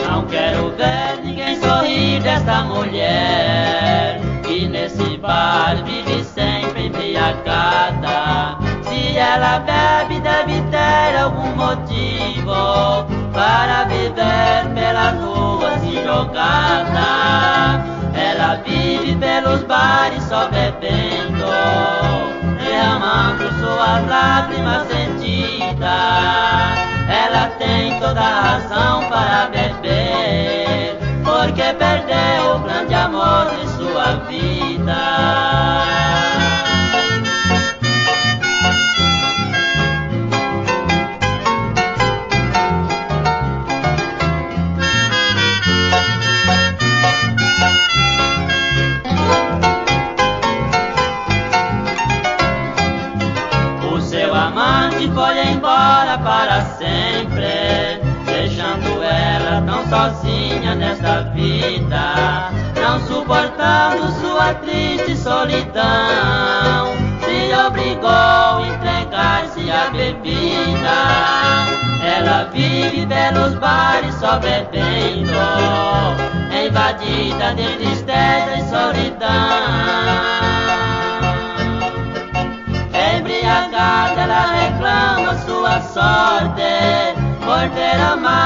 Não quero ver ninguém sorrir desta mulher que nesse bar vive sempre embriagada. Se ela bebe, deve ter algum motivo para viver pelas ruas e jogada. Ela vive pelos bares só bebendo, derramando suas lágrimas sentidas. Ela tem toda a razão para beber, porque perdeu o grande amor de sua vida. O seu amante foi embora para sempre, deixando ela tão sozinha nesta vida, não suportando sua triste solidão. Se obrigou a entregar-se à bebida. Ela vive pelos bares só bebendo, invadida de tristeza e solidão. Embriagada ela reclama sua sorte por ter amado